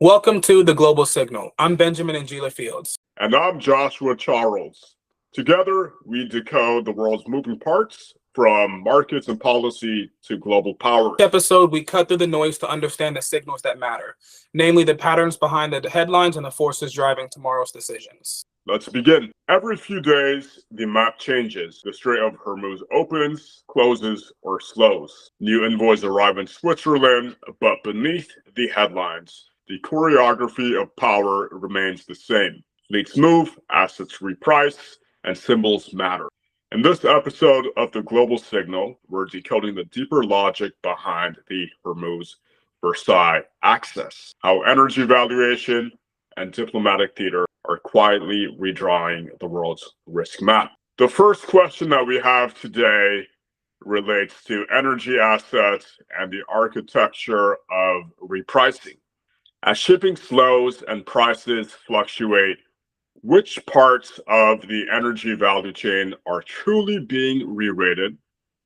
Welcome to the Global Signal. I'm Benjamin Njila Fields. And I'm Joshua Charles. Together, we decode the world's moving parts, from markets and policy to global power. In this episode, we cut through the noise to understand the signals that matter, namely the patterns behind the headlines and the forces driving tomorrow's decisions. Let's begin. Every few days, the map changes. The Strait of Hormuz opens, closes, or slows. New envoys arrive in Switzerland, but beneath the headlines, the choreography of power remains the same. Fleets move, assets reprice, and symbols matter. In this episode of the Global Signal, we're decoding the deeper logic behind the Hormuz-Versailles axis, how energy valuation and diplomatic theater are quietly redrawing the world's risk map. The first question that we have today relates to energy assets and the architecture of repricing. As shipping slows and prices fluctuate, which parts of the energy value chain are truly being re-rated,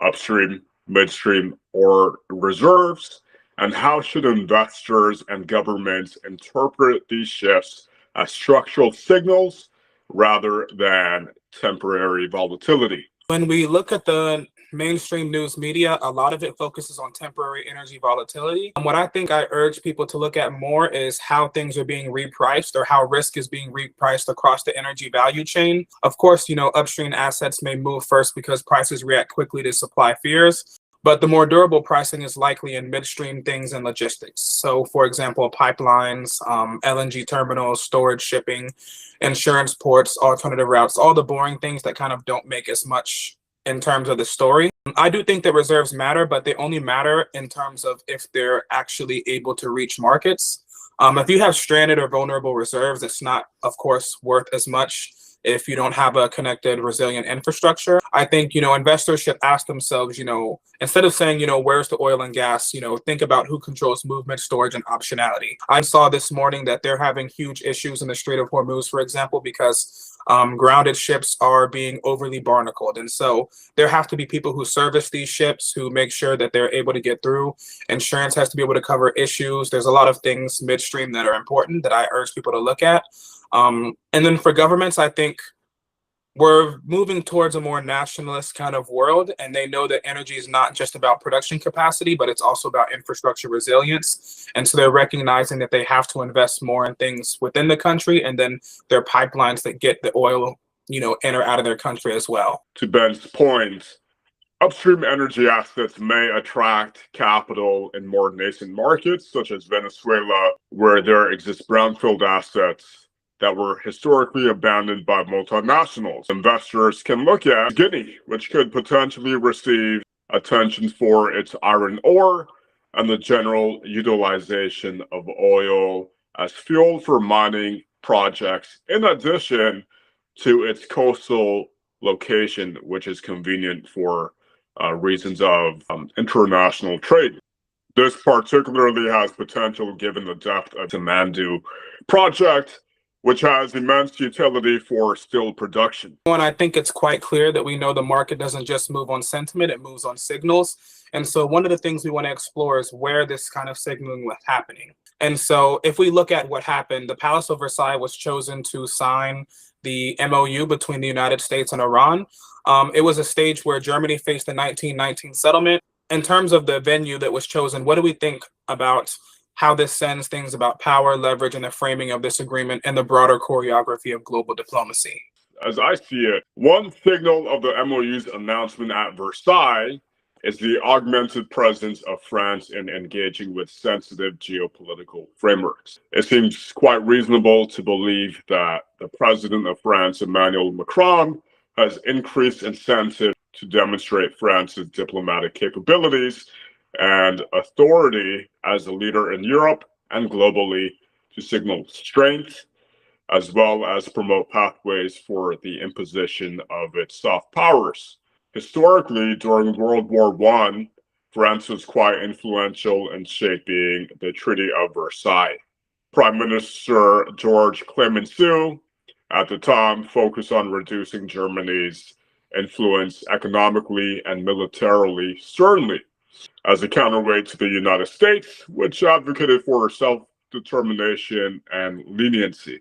upstream, midstream, or reserves? And how should investors and governments interpret these shifts as structural signals rather than temporary volatility? When we look at the mainstream news media, a lot of it focuses on temporary energy volatility. And what I think I urge people to look at more is how things are being repriced, or how risk is being repriced across the energy value chain. Of course, upstream assets may move first because prices react quickly to supply fears. But the more durable pricing is likely in midstream things and logistics. So, for example, pipelines, LNG terminals, storage shipping, insurance ports, alternative routes, all the boring things that kind of don't make as much in terms of the story. I do think that reserves matter, but they only matter in terms of if they're actually able to reach markets. If you have stranded or vulnerable reserves, it's not, of course, worth as much if you don't have a connected, resilient infrastructure. I think, investors should ask themselves, instead of saying, where's the oil and gas, think about who controls movement, storage, and optionality. I saw this morning that they're having huge issues in the Strait of Hormuz, for example, because grounded ships are being overly barnacled. And so there have to be people who service these ships, who make sure that they're able to get through. Insurance has to be able to cover issues. There's a lot of things midstream that are important that I urge people to look at. And then for governments, I think we're moving towards a more nationalist kind of world, and they know that energy is not just about production capacity, but it's also about infrastructure resilience. And so they're recognizing that they have to invest more in things within the country, and then their pipelines that get the oil, in or out of their country as well. To Ben's point, upstream energy assets may attract capital in more nascent markets, such as Venezuela, where there exist brownfield assets that were historically abandoned by multinationals. Investors can look at Guinea, which could potentially receive attention for its iron ore and the general utilization of oil as fuel for mining projects, in addition to its coastal location, which is convenient for reasons of international trade. This particularly has potential given the depth of the Mandu project, which has immense utility for steel production. And I think it's quite clear that we know the market doesn't just move on sentiment, it moves on signals. And so one of the things we want to explore is where this kind of signaling was happening. And so if we look at what happened, the Palace of Versailles was chosen to sign the MOU between the United States and Iran. It was a stage where Germany faced the 1919 settlement. In terms of the venue that was chosen, what do we think about how this sends things about power, leverage, and the framing of this agreement and the broader choreography of global diplomacy? As I see it, one signal of the MOU's announcement at Versailles is the augmented presence of France in engaging with sensitive geopolitical frameworks. It seems quite reasonable to believe that the president of France, Emmanuel Macron, has increased incentive to demonstrate France's diplomatic capabilities and authority as a leader in Europe and globally, to signal strength, as well as promote pathways for the imposition of its soft powers. Historically, during World War I, France was quite influential in shaping the Treaty of Versailles. Prime Minister Georges Clemenceau, at the time, focused on reducing Germany's influence economically and militarily, certainly, as a counterweight to the United States, which advocated for determination, and leniency.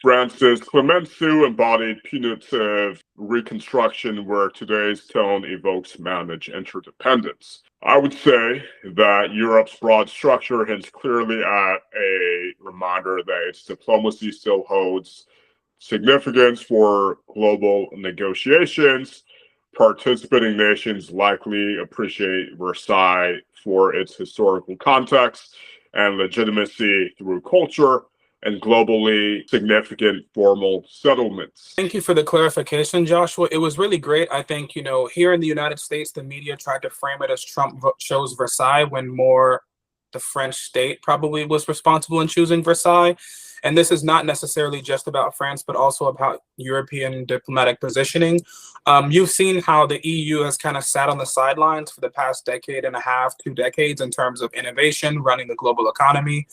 France's Clemenceau embodied punitive reconstruction where today's tone evokes managed interdependence. I would say that Europe's broad structure hints clearly at a reminder that its diplomacy still holds significance for global negotiations. Participating nations likely appreciate Versailles for its historical context and legitimacy through culture and globally significant formal settlements. Thank you for the clarification, Joshua. It was really great. I think, here in the United States, the media tried to frame it as Trump chose Versailles when more the French state probably was responsible in choosing Versailles. And this is not necessarily just about France, but also about European diplomatic positioning. You've seen how the EU has kind of sat on the sidelines for the past decade and a half, 2 decades in terms of innovation, running the global economy.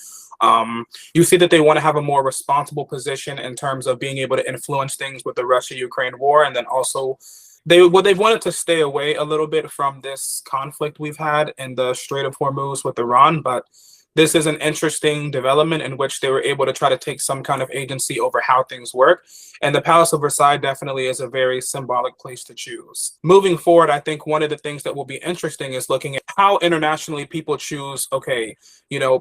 You see that they want to have a more responsible position in terms of being able to influence things with the Russia-Ukraine war. And then also they've wanted to stay away a little bit from this conflict we've had in the Strait of Hormuz with Iran. But this is an interesting development in which they were able to try to take some kind of agency over how things work. And the Palace of Versailles definitely is a very symbolic place to choose. Moving forward, I think one of the things that will be interesting is looking at how internationally people choose, okay,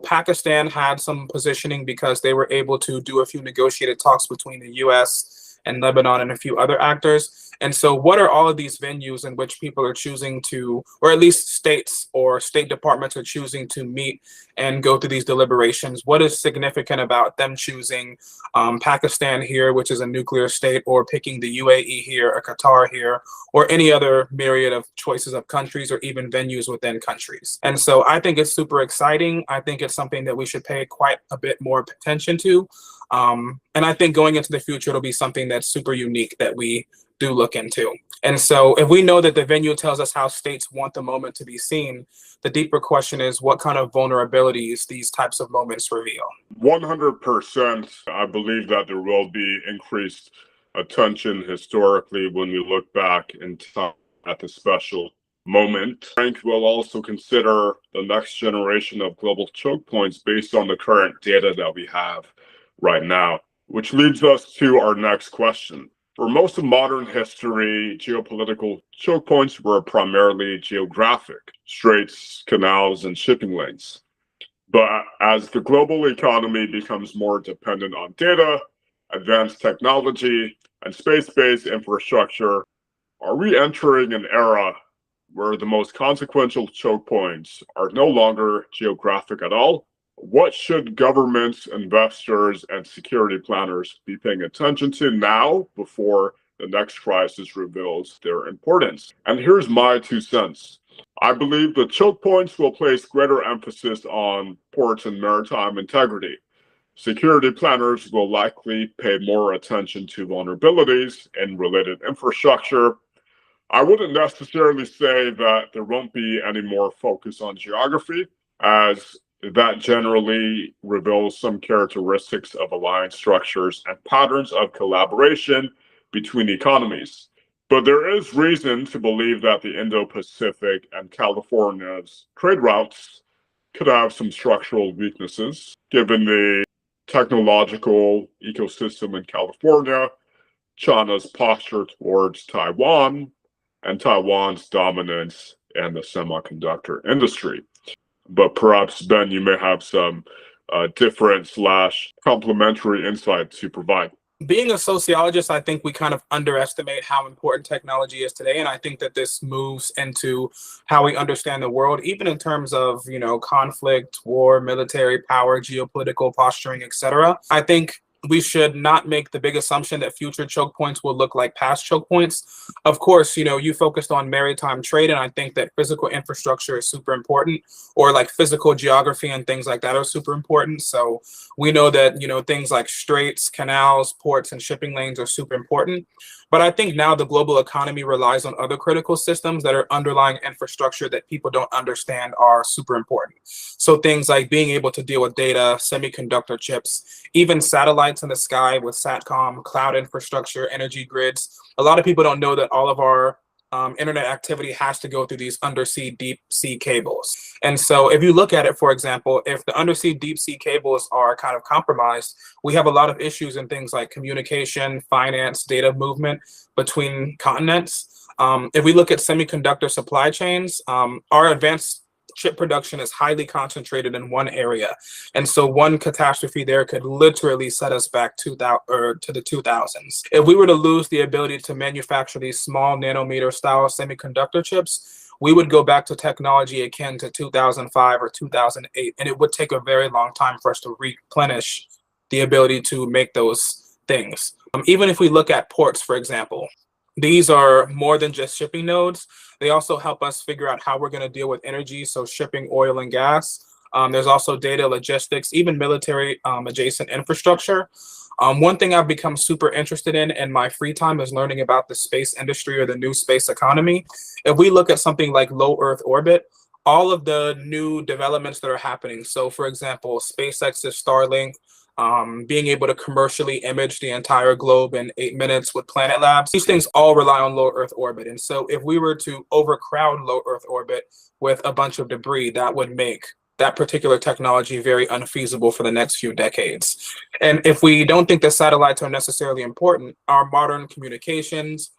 Pakistan had some positioning because they were able to do a few negotiated talks between the US and Lebanon and a few other actors. And so what are all of these venues in which people are choosing to, or at least states or state departments are choosing to meet and go through these deliberations? What is significant about them choosing Pakistan here, which is a nuclear state, or picking the UAE here, or Qatar here, or any other myriad of choices of countries or even venues within countries? And so I think it's super exciting. I think it's something that we should pay quite a bit more attention to. And I think going into the future, it'll be something that's super unique that we do look into. And so if we know that the venue tells us how states want the moment to be seen, the deeper question is what kind of vulnerabilities these types of moments reveal. 100%. I believe that there will be increased attention historically when we look back in time at the special moment. Frank will also consider the next generation of global choke points based on the current data that we have right now, which leads us to our next question. For most of modern history, geopolitical choke points were primarily geographic, straits, canals, and shipping lanes. But as the global economy becomes more dependent on data, advanced technology, and space-based infrastructure, are we entering an era where the most consequential choke points are no longer geographic at all? What should governments, investors, and security planners be paying attention to now before the next crisis reveals their importance? And here's my 2 cents. I believe the choke points will place greater emphasis on ports and maritime integrity. Security planners will likely pay more attention to vulnerabilities in related infrastructure. I wouldn't necessarily say that there won't be any more focus on geography, as that generally reveals some characteristics of alliance structures and patterns of collaboration between economies. But there is reason to believe that the Indo-Pacific and California's trade routes could have some structural weaknesses, given the technological ecosystem in California, China's posture towards Taiwan, and Taiwan's dominance in the semiconductor industry. But perhaps, Ben, you may have some different / complementary insight to provide. Being a sociologist, I think we kind of underestimate how important technology is today. And I think that this moves into how we understand the world, even in terms of, conflict, war, military power, geopolitical posturing, etc. I think we should not make the big assumption that future choke points will look like past choke points. Of course, you focused on maritime trade, and I think that physical infrastructure is super important, or like physical geography and things like that are super important. So we know that, things like straits, canals, ports, and shipping lanes are super important. But I think now the global economy relies on other critical systems that are underlying infrastructure that people don't understand are super important. So things like being able to deal with data, semiconductor chips, even satellites in the sky with SATCOM, cloud infrastructure, energy grids. A lot of people don't know that all of our internet activity has to go through these undersea deep sea cables. And so if you look at it, for example, if the undersea deep sea cables are kind of compromised, we have a lot of issues in things like communication, finance, data movement between continents. If we look at semiconductor supply chains, our advanced chip production is highly concentrated in one area. And so one catastrophe there could literally set us back to the 2000s. If we were to lose the ability to manufacture these small nanometer style semiconductor chips, we would go back to technology akin to 2005 or 2008. And it would take a very long time for us to replenish the ability to make those things. Even if we look at ports, for example, these are more than just shipping nodes. They also help us figure out how we're going to deal with energy, so shipping oil and gas. There's also data, logistics, even military adjacent infrastructure. One thing I've become super interested in my free time is learning about the space industry or the new space economy. If we look at something like low Earth orbit, all of the new developments that are happening. So for example, SpaceX's Starlink, being able to commercially image the entire globe in 8 minutes with Planet Labs. These things all rely on low Earth orbit. And so if we were to overcrowd low Earth orbit with a bunch of debris, that would make that particular technology very unfeasible for the next few decades. And if we don't think that satellites are necessarily important, our modern communications,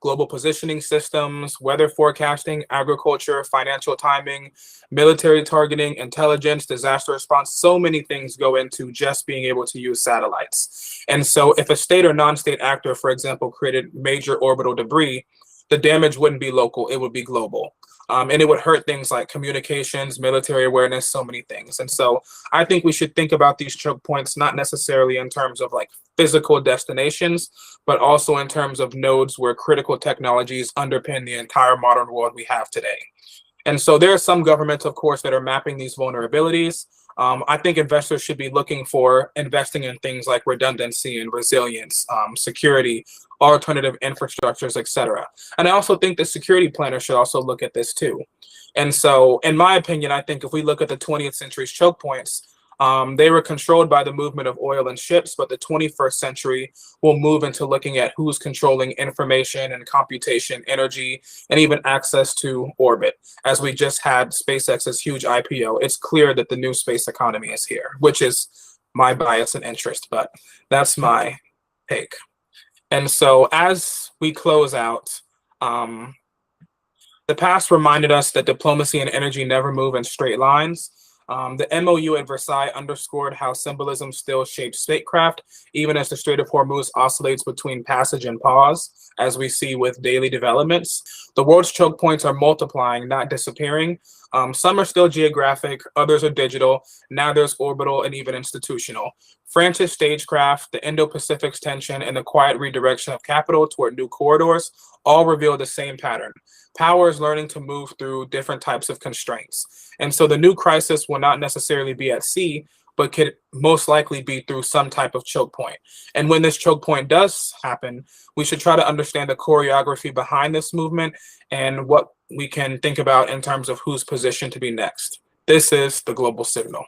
global positioning systems, weather forecasting, agriculture, financial timing, military targeting, intelligence, disaster response, so many things go into just being able to use satellites. And so if a state or non-state actor, for example, created major orbital debris, the damage wouldn't be local, it would be global. And it would hurt things like communications, military awareness, so many things. And so I think we should think about these choke points, not necessarily in terms of like physical destinations, but also in terms of nodes where critical technologies underpin the entire modern world we have today. And so there are some governments, of course, that are mapping these vulnerabilities. I think investors should be looking for investing in things like redundancy and resilience, security, alternative infrastructures, et cetera. And I also think the security planners should also look at this too. And so, in my opinion, I think if we look at the 20th century's choke points, they were controlled by the movement of oil and ships, but the 21st century will move into looking at who's controlling information and computation, energy, and even access to orbit. As we just had SpaceX's huge IPO, it's clear that the new space economy is here, which is my bias and interest, but that's my take. And so as we close out, the past reminded us that diplomacy and energy never move in straight lines. The MOU at Versailles underscored how symbolism still shapes statecraft, even as the Strait of Hormuz oscillates between passage and pause, as we see with daily developments. The world's choke points are multiplying, not disappearing. Some are still geographic, others are digital. Now there's orbital and even institutional. France's stagecraft, the Indo-Pacific's tension, and the quiet redirection of capital toward new corridors all reveal the same pattern. Power is learning to move through different types of constraints. And so the new crisis will not necessarily be at sea, but could most likely be through some type of choke point. And when this choke point does happen, we should try to understand the choreography behind this movement and what we can think about in terms of who's positioned to be next. This is the Global Signal.